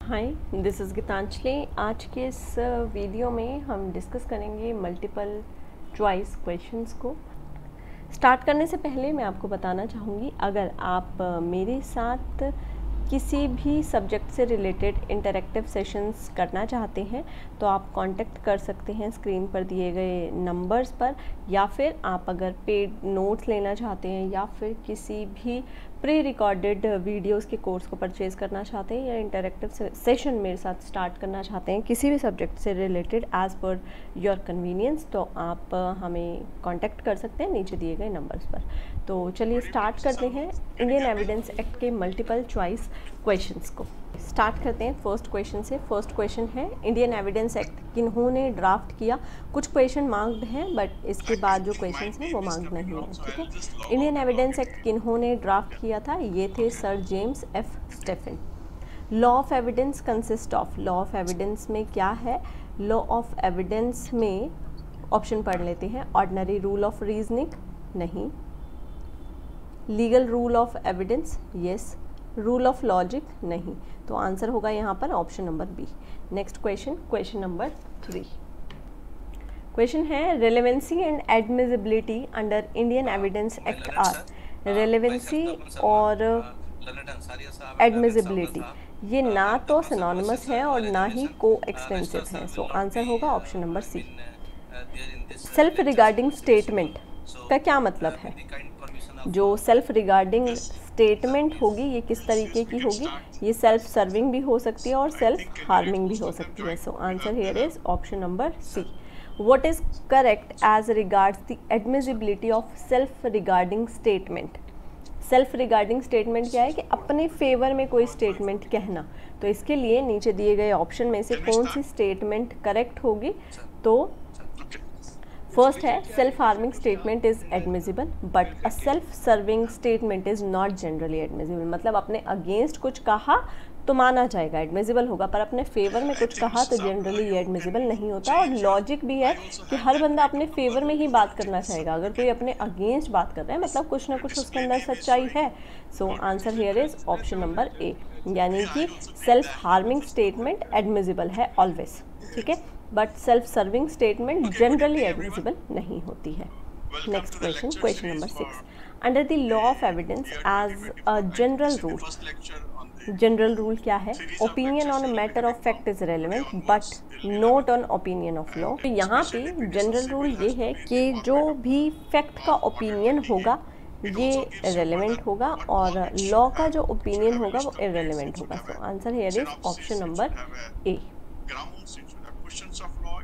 Hi, this is Geetanjali. आज के इस वीडियो में हम डिस्कस करेंगे मल्टीपल चॉइस क्वेश्चंस को। स्टार्ट करने से पहले मैं आपको बताना चाहूँगी, अगर आप मेरे साथ किसी भी सब्जेक्ट से रिलेटेड इंटरेक्टिव सेशंस करना चाहते हैं तो आप कांटेक्ट कर सकते हैं स्क्रीन पर दिए गए नंबर्स पर, या फिर आप अगर पेड नोट्स लेना चाहते हैं या फिर किसी भी प्री रिकॉर्डेड वीडियोस के कोर्स को परचेज़ करना चाहते हैं या इंटरेक्टिव सेशन मेरे साथ स्टार्ट करना चाहते हैं किसी भी सब्जेक्ट से related as per your convenience, तो आप हमें कांटेक्ट कर सकते हैं नीचे दिए गए नंबर्स पर। तो चलिए स्टार्ट करते हैं इंडियन एविडेंस एक्ट के मल्टीपल चॉइस क्वेश्चंस को। स्टार्ट करते हैं फर्स्ट क्वेश्चन से। फर्स्ट क्वेश्चन है, इंडियन एविडेंस एक्ट किन्होंने ड्राफ्ट किया। कुछ क्वेश्चन मार्क्ड हैं बट इसके बाद जो क्वेश्चंस हैं वो मार्क्ड नहीं है, ठीक है। इंडियन एविडेंस एक्ट किन्होंने ड्राफ्ट किया था, ये थे sir James F Stephen. Law of evidence consist of, law of evidence में क्या है। लॉ ऑफ एविडेंस में ऑप्शन पढ़ लेते हैं। ऑर्डिनरी रूल ऑफ रीजनिंग, नहीं। Legal rule of evidence, yes. Rule of logic, नहीं। तो आंसर होगा यहाँ पर option number B. Next question, question number 3। Question है, relevancy and admissibility under Indian evidence act are. Relevancy और एडमिसिबिलिटी ये ना तो सिनोनिमस है और ना ही को एक्सटेंसिव है, सो आंसर होगा option number C. Self regarding statement का क्या मतलब है। जो सेल्फ रिगार्डिंग स्टेटमेंट होगी ये किस तरीके की होगी, ये सेल्फ सर्विंग भी हो सकती है और सेल्फ हार्मिंग भी हो सकती है, so answer here is option number C. What is correct as regards the admissibility of self regarding statement. Self regarding statement क्या है कि अपने फेवर में कोई स्टेटमेंट कहना, तो इसके लिए नीचे दिए गए ऑप्शन में से कौन सी स्टेटमेंट करेक्ट होगी। तो फर्स्ट है, self harming statement is admissible but a self serving statement is not generally admissible. मतलब अपने अगेंस्ट कुछ कहा तो माना जाएगा, एडमिसिबल होगा, पर अपने फेवर में कुछ कहा तो जनरली ये एडमिसिबल नहीं होता। और लॉजिक भी है कि हर बंदा अपने फेवर में ही बात करना चाहेगा, अगर कोई अपने अगेंस्ट बात कर रहा है मतलब कुछ ना कुछ उसके अंदर सच्चाई है। So answer here is option number A, यानी कि सेल्फ हार्मिंग स्टेटमेंट एडमिसिबल है ऑलवेज, ठीक है, but self serving statement generally admissible नहीं होती है। Next question, question number 6। Under the law of evidence as a general rule, general rule क्या है। Opinion on a matter of fact is relevant but not on opinion of law. तो यहाँ पे general rule ये है कि जो भी फैक्ट का ओपिनियन होगा ये रेलेवेंट होगा और लॉ का जो ओपिनियन होगा वो इररेलेवेंट होगा। So answer here is option number A.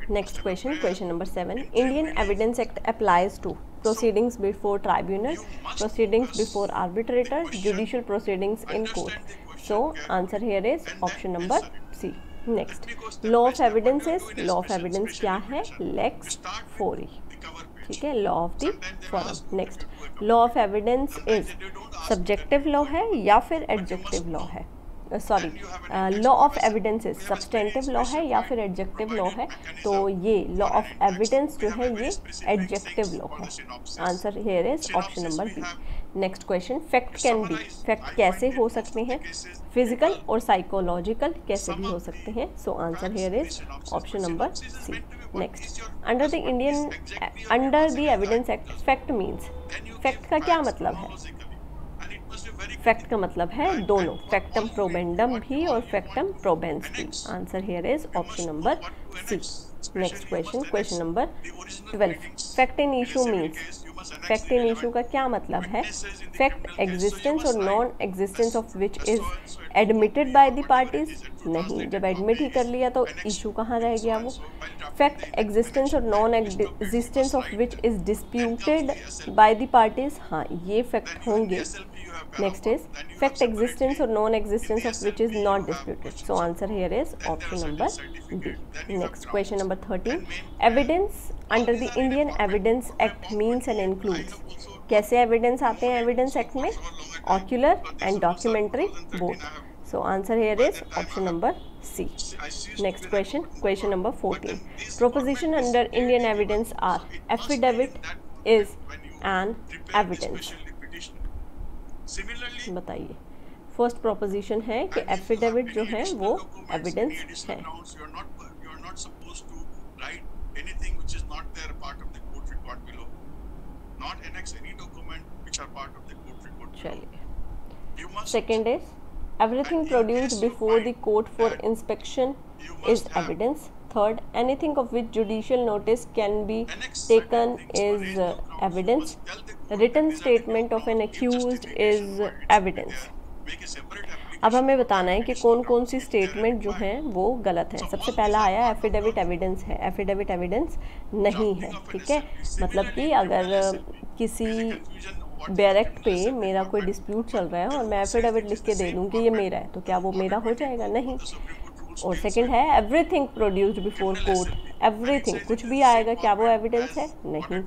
Next question, question number 7। Indian evidence act applies to proceedings before tribunal, proceedings before arbitrator, judicial proceedings in court. So answer here is option number C. Next, law of evidence is, law of evidence क्या है, lex fori, ठीक है, law of the forum. Next, law of evidence is subjective law है या फिर adjective law है, sorry, law of evidence is substantive law है या फिर एडजेक्टिव लॉ है। तो ये लॉ ऑफ एविडेंस जो है ये एडजेक्टिव लॉ है। Answer here is option number B. Next question, fact can be, fact कैसे हो सकते हैं, फिजिकल और साइकोलॉजिकल कैसे भी हो सकते हैं। So answer here is option number C. Next, under the evidence act fact means, fact का क्या मतलब है। फैक्ट का मतलब है दोनों, फैक्टम प्रोबेंडम भी और फैक्टम प्रोबेंस भी। Answer here is option number C. Next question, question number 12। Fact in issue means, fact in issue का क्या मतलब है। फैक्ट एग्जिस्टेंस और non existence of which is admitted by the parties, नहीं, जब एडमिट ही कर लिया तो इशू कहाँ रह गया वो। फैक्ट एग्जिस्टेंस और non existence of which is disputed bye the parties, हाँ ये फैक्ट होंगे। Next is fact existence or non-existence of which is not disputed. So answer here is option number B. Next question number 13. Evidence under the Indian Evidence Act means and includes. कैसे evidence आते हैं evidence act में, ocular and documentary both. So answer here is option number C. Next question, question number 14. Proposition under Indian evidence are affidavit is an evidence. बताइए, first proposition है कि affidavit जो है वो एविडेंस है। चलिए, second is everything produced before the court for inspection is evidence. Third, anything of which judicial notice can be taken is evidence. Written statement of an accused is evidence. अब हमें बताना है कि कौन कौन सी स्टेटमेंट जो हैं वो गलत है। सबसे पहला आया एफिडेविट एविडेंस है, एफिडेविट एविडेंस नहीं है, ठीक है। मतलब कि अगर किसी डायरेक्ट पे मेरा कोई डिस्प्यूट चल रहा है और मैं एफिडेविट लिख के दे दूँ कि ये मेरा है, तो क्या वो मेरा हो जाएगा? नहीं। और सेकंड है everything produced before court, everything कुछ भी आएगा, क्या वो एविडेंस है? नहीं,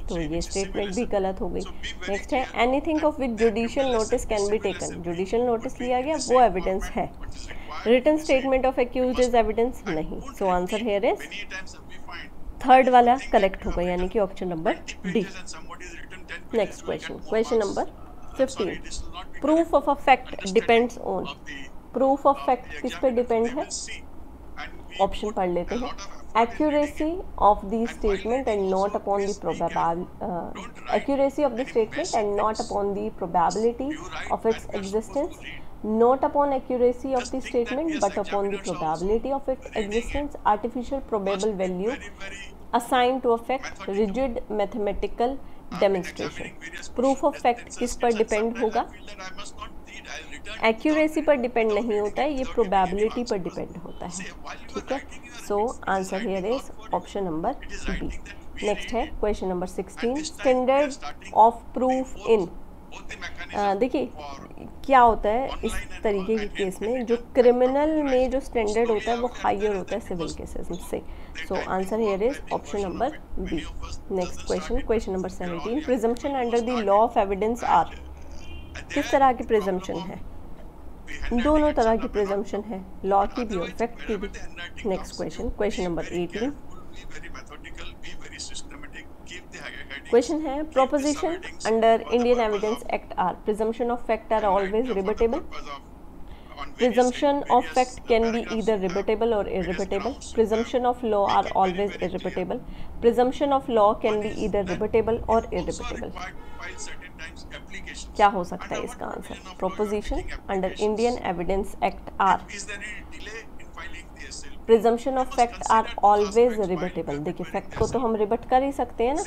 तो ये स्टेटमेंट भी गलत हो गई। नेक्स्ट है anything of which judicial notice can be taken, judicial notice लिया गया वो एविडेंस है। Written statement of accused is evidence नहीं। So answer here is third वाला करेक्ट होगा, यानी कि option number D. Next question, question number 15, proof of a fact depends on, proof of fact किस पे डिपेंड है? ऑप्शन पढ़ लेते हैं। Accuracy of the statement and not upon the probability, accuracy of the statement and not upon the probability of its existence, not upon accuracy of the statement but upon the probability of its existence, artificial probable value assign to a fact, rigid mathematical demonstration. Proof of fact किस पर depend होगा? Accuracy पर depend नहीं होता है, ये probability पर depend होता है, ठीक है। So answer here is option number B. Next है question number 16, standard of proof in. देखिए क्या होता है इस तरीके के केस में, जो क्रिमिनल में जो स्टैंडर्ड होता है वो हायर होता है सिविल केसेस से। So answer here is option number B. Next question, question number 17, presumption under the law of evidence are. किस तरह की प्रिजम्पशन है? दोनों तरह की प्रिजम्पशन है, लॉ की भी और फैक्ट की भी। Next question, question number 18, question है proposition under Indian evidence act are, presumption of fact are always rebuttable, presumption of fact can be either rebuttable or irrebuttable, presumption of law are always irrebuttable, presumption of law can be either rebuttable or irrebuttable। क्या हो सकता है इसका answer? Proposition under Indian evidence act are, presumption of fact are always rebuttable. देखिए fact को तो हम रिबट कर ही सकते हैं ना,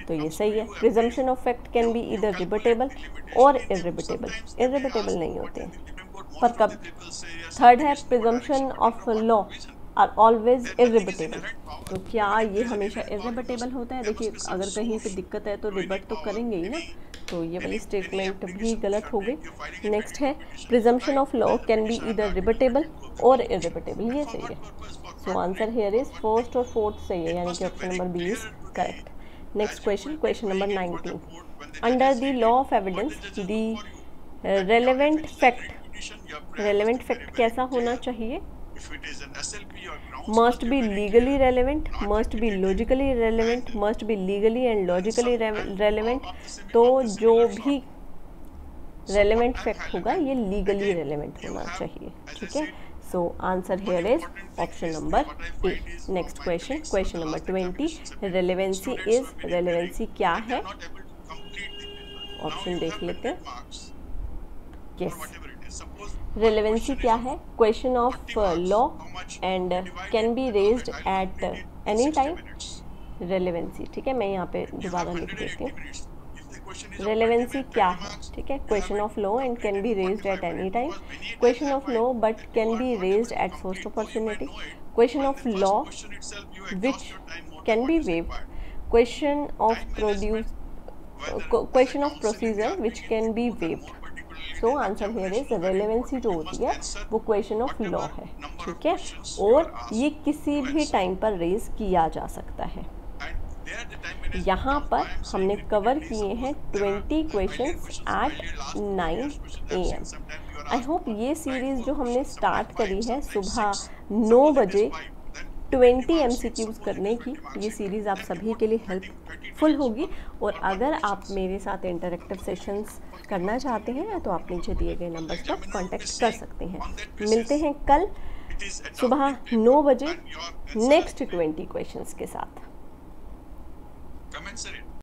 तो ये सही है। Presumption of fact can be इधर रिबटेबल और इररिबटेबल, इररिबटेबल नहीं होते हैं पर कब। थर्ड है presumption of law are always irrebuttable, तो क्या ये हमेशा इररिबटेबल होता है? देखिए अगर कहीं पे दिक्कत है तो रिबट तो करेंगे ही ना, तो ये वाली स्टेटमेंट भी गलत हो गई। नेक्स्ट है presumption of law can be इधर रिबटेबल और इररिबटेबल, ये सही है। So answer here is first और फोर्थ सही है, यानी कि option number B is correct. Next question, question number 19, under the law of evidence the relevant fact, relevant fact कैसा होना चाहिए? Must be legally relevant, must be logically relevant, must be legally and logically relevant. तो जो भी relevant fact होगा ये legally relevant होना चाहिए, ठीक है। So answer here is option number A. Next question, question number 20, relevancy is, relevancy क्या है? ऑप्शन देख लेते हैं। यस, रेलेवेंसी क्या है? Question of law and can be raised at any time. Relevancy, ठीक है, मैं यहाँ पे दोबारा लिख देती हूँ। रेलेवेंसी क्या है? ठीक है, question of law and can be raised at any time, question of law but can be raised at first opportunity, question of law which can be waived, question of question of procedure which can be waived. So answer here is relevancy जो होती है वो question of law है, ठीक है, और ये किसी भी टाइम पर रेज किया जा सकता है। यहाँ पर हमने कवर किए हैं 20 questions eight 9 AM। I hope ये सीरीज़ जो हमने स्टार्ट करी है सुबह 9 बजे 20 MCQs करने की, ये सीरीज़ आप सभी के लिए हेल्पफुल होगी। और अगर आप मेरे साथ इंटरेक्टिव सेशंस करना चाहते हैं तो आप नीचे दिए गए नंबर्स पर कांटेक्ट कर सकते हैं। मिलते हैं कल सुबह 9 बजे नेक्स्ट 20 क्वेश्चंस के साथ।